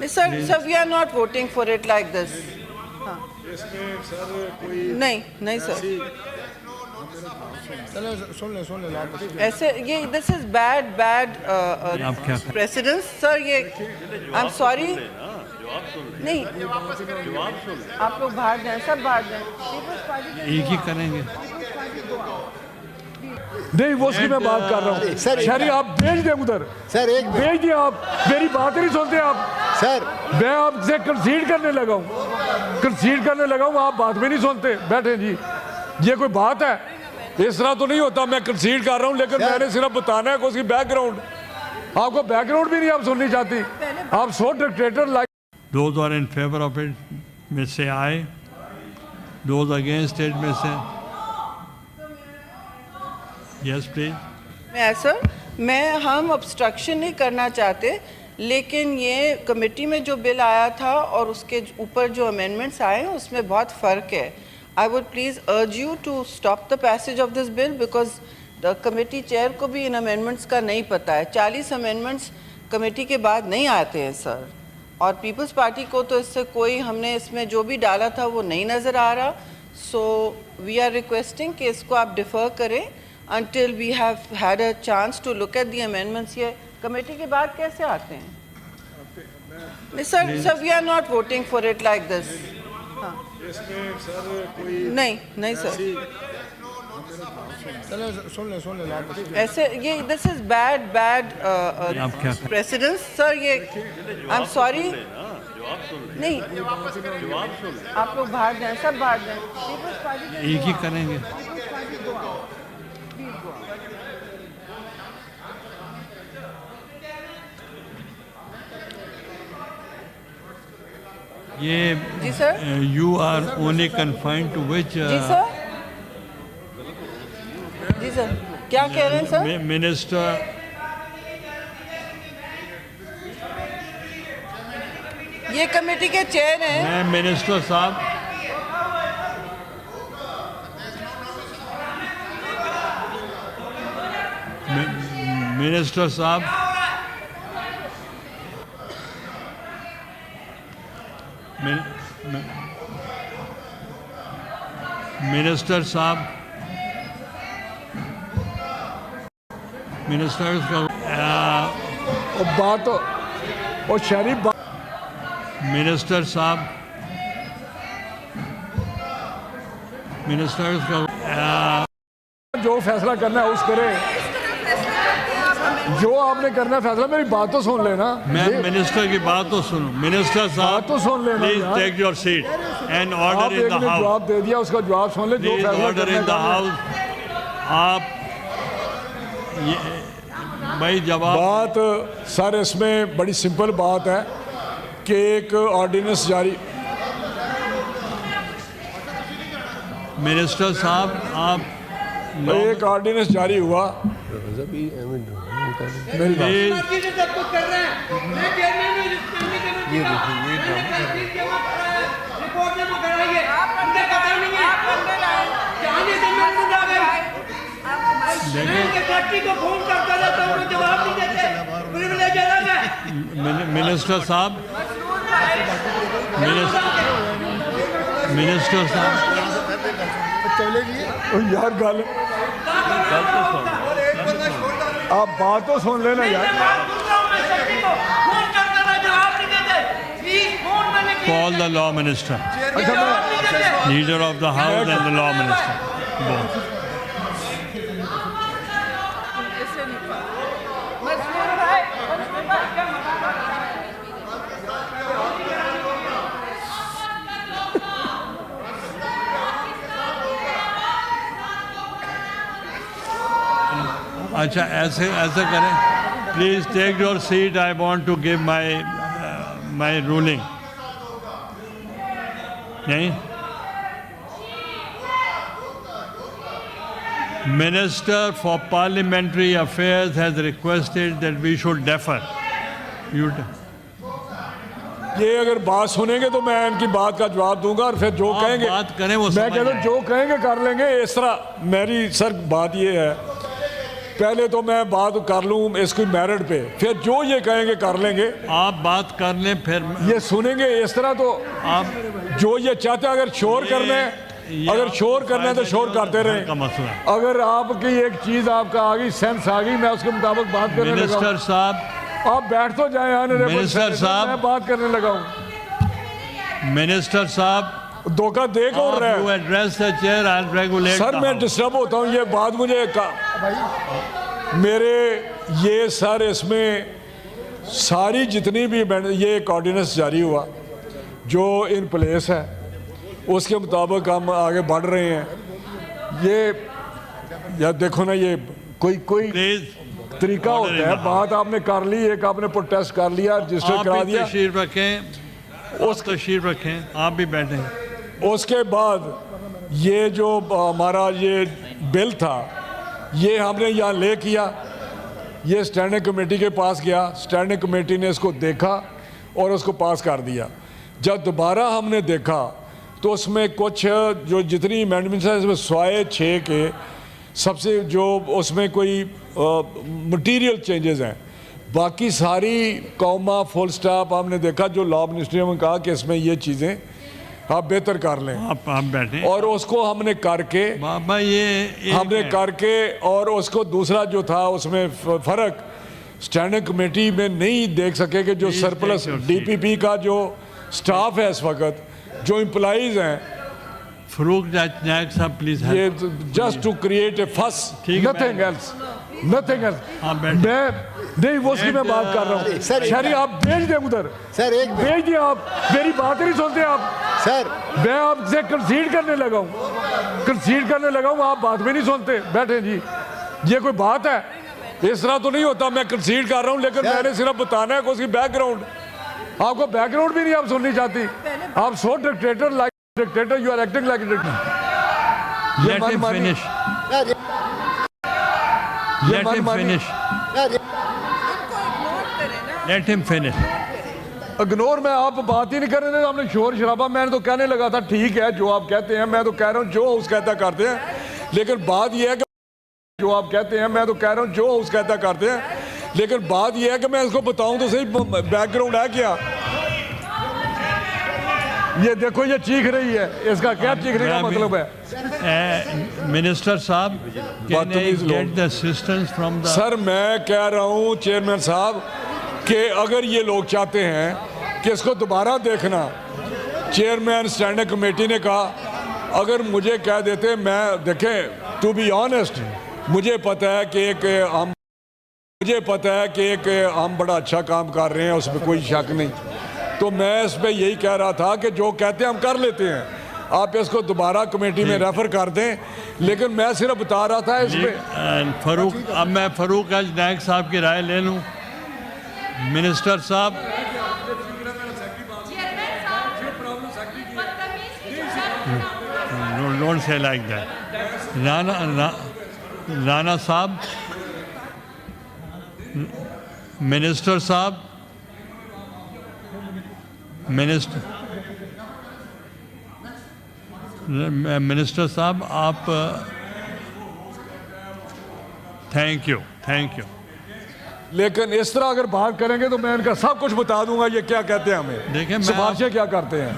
Sir, we are not voting for it like this. हाँ. नहीं sir. सुन ले ऐसे ये this is bad precedence sir. ये I'm sorry. नहीं आप लोग बाहर जाएं, सब बाहर जाएं. एक ही करेंगे। नहीं वो उसकी मैं बात कर रहा हूँ शहरी आप भेज दें उधर सर एक भेज दिए आप मेरी बात ही नहीं सुनते आप सर मैं आपसे कंसीड करने लगा हूँ आप बात भी नहीं सुनते बैठे जी ये कोई बात है इस तरह तो नहीं होता मैं कंसीड कर रहा हूँ लेकिन मैंने सिर्फ बताना है उसकी बैकग्राउंड आपको बैकग्राउंड भी नहीं आप सुननी चाहती आप so dictator like Those are in favor of it may say aye. Those against it may say yes please. हम obstruction नहीं करना चाहते लेकिन ये कमेटी में जो बिल आया था और उसके ऊपर जो अमेंडमेंट्स आए हैं उसमें बहुत फ़र्क है. I would please urge you to stop the passage of this bill because the committee chair को भी इन amendments का नहीं पता है. 40 amendments कमेटी के बाद नहीं आते हैं सर और पीपल्स पार्टी को तो इससे कोई हमने इसमें जो भी डाला था वो नहीं नज़र आ रहा. सो वी आर रिक्वेस्टिंग कि इसको आप डिफ़र करें until we have had a chance to look at the amendments. ये कमेटी के बाद कैसे आते हैं? Sir, we are not voting for it like this. हाँ. नहीं sir. सुन ले ऐसे ये this is bad precedence sir. ये I'm sorry. नहीं आप लोग बाहर जाएं, सब बाहर जाएं. एक ही करेंगे। ये जी sir. You are only confined to which? जी सर क्या कह रहे हैं सर? Minister. ये कमेटी के चेयर हैं. मैं मिनिस्टर साहब मिनिस्टर साहब मिनिस्टर्स का बात और शहरी मिनिस्टर साहब मिनिस्टर्स का जो फैसला करना है उस करे जो आपने करना है फैसला मेरी बात तो सुन लेना. मैं मिनिस्टर की बात तो सुनो. मिनिस्टर साहब बात तो सुन लेना. Please take your seat and order in the house. जवाब दे दिया उसका जवाब सुन ले. जो फैसला ऑर्डर इन द हाउस. आप भाई जवाब बात सर इसमें बड़ी सिंपल बात है कि एक ऑर्डिनेंस जारी मिनिस्टर साहब आप एक ऑर्डिनेंस जारी हुआ मेरी बात मिनिस्टर साहब यार गल आप बात तो सुन लेना यार. Call the law minister, leader of the house and the law minister. Both. अच्छा ऐसे करें. Please take your seat. I want to give my ruling. नहीं Minister for Parliamentary Affairs has requested that we should defer. ये अगर बात सुनेंगे तो मैं इनकी बात का जवाब दूंगा और फिर जो कहेंगे बात करें वो मैं कहता हूँ जो कहेंगे कर लेंगे. इस तरह मेरी सर बात ये है पहले तो मैं बात कर लूँ इसकी मेरिट पे, फिर जो ये कहेंगे कर लेंगे। आप बात कर लें फिर ये सुनेंगे इस तरह तो आप जो ये चाहते हैं, अगर शोर करना है, अगर शोर करना है तो शोर करते का रहें। मसला है। अगर आपकी एक चीज आपका आ गई, सेंस आ गई, मैं उसके मुताबिक बात करने लगा मिनिस्टर हूं। साहब, आप बैठ तो जाए ऑनरेबल मिनिस्टर साहब, मैं बात करने लगा हूं। मिनिस्टर साहब, धोखा दे कौन रहा you है? address the chair, I'll regulate sir the मैं house. डिस्टर्ब होता हूँ, ये बात मुझे मेरे ये सर इसमें सारी जितनी भी ये कोऑर्डिनेंस जारी हुआ जो इन प्लेस है उसके मुताबिक हम आगे बढ़ रहे हैं। ये यार देखो ना, ये कोई Please, तरीका order होता in है। the बात आपने कर ली, एक आपने प्रोटेस्ट कर लिया, रजिस्टर आप करा भी दिया, तशरीफ रखें, तशरीफ रखें, आप भी बैठें। उसके बाद ये जो हमारा ये बिल था ये हमने यहाँ ले किया, ये स्टैंडिंग कमेटी के पास गया, स्टैंडिंग कमेटी ने इसको देखा और उसको पास कर दिया। जब दोबारा हमने देखा तो उसमें कुछ जो जितनी अमेंडमेंट्स हैं इसमें 106 के सबसे जो उसमें कोई मटेरियल चेंजेस हैं, बाकी सारी कॉमा फुल स्टॉप हमने देखा। जो लॉ मिनिस्ट्री ने कहा कि इसमें ये चीज़ें आप बेहतर कर लें, आप बैठें। और उसको हमने करके बाबा ये हमने करके और उसको दूसरा जो था उसमें फ़र्क स्टैंडिंग कमेटी में नहीं देख सके कि जो Please surplus take your seat. DPP का जो स्टाफ है इस वक्त, जो एम्प्लॉइज़ हैं, फरूक नायक साहब प्लीज ये जस्ट टू क्रिएट ए फस, ठीक है, नथिंग एल्स, नथिंग एल्स। हाँ, बैठ। मैं नहीं वो उसकी मैं बात कर रहा हूँ। सर, शरी आप भेज दें उधर, सर एक मिनट। भेज दिए, आप मेरी बात ही नहीं सुनते आप। सर मैं आपसे कंसीड करने लगा हूँ, कंसीड करने लगा हूँ, आप बात भी नहीं सुनते। बैठे जी, ये कोई बात है? इस तरह तो नहीं होता। मैं कंसीड कर रहा हूँ लेकिन सर। मैंने सिर्फ बताना है कि उसकी बैकग्राउंड, आपको बैकग्राउंड भी नहीं आप सुननी चाहती। आप so dictator like dictator, you are acting like dictator. Let him finish, sir let him finish, sir let him finish. Ignore में आप बात ही नहीं कर रहे थे, हमने शोर शराबा, मैंने तो कहने लगा था ठीक है जो आप कहते हैं, मैं तो कह रहा हूँ जो हाउस कहता करते हैं, लेकिन बात यह है कि जो आप कहते हैं, मैं तो कह रहा हूँ जो हाउस कहता करते हैं, लेकिन बात यह है कि मैं इसको बताऊं तो सही बैकग्राउंड है क्या। ये देखो ये चीख रही है, इसका क्या चीखने का मतलब है? मिनिस्टर साहब, कैन आई बदतमीज लोग। Get the assistance from the sir मैं कह रहा हूँ चेयरमैन साहब कि अगर ये लोग चाहते हैं कि इसको दोबारा देखना, चेयरमैन स्टैंडिंग कमेटी ने कहा अगर मुझे कह देते, मैं देखें टू बी ऑनेस्ट, मुझे पता है कि एक हम बड़ा अच्छा काम कर रहे हैं, उसमें कोई शक नहीं। तो मैं इस पर यही कह रहा था कि जो कहते हैं हम कर लेते हैं, आप इसको दोबारा कमेटी में रेफर कर दें, लेकिन मैं सिर्फ बता रहा था इसमें। फरूक, अब मैं फरूक आज नायक साहब की राय ले लूँ। मिनिस्टर साहब, don't say like that. Rana साहब, मिनिस्टर साहब, मिनिस्टर साहब आप, थैंक यू। लेकिन इस तरह अगर बात करेंगे तो मैं इनका सब कुछ बता दूंगा ये क्या कहते हैं, देखिए, हमें मैं सिफारिशें क्या करते हैं।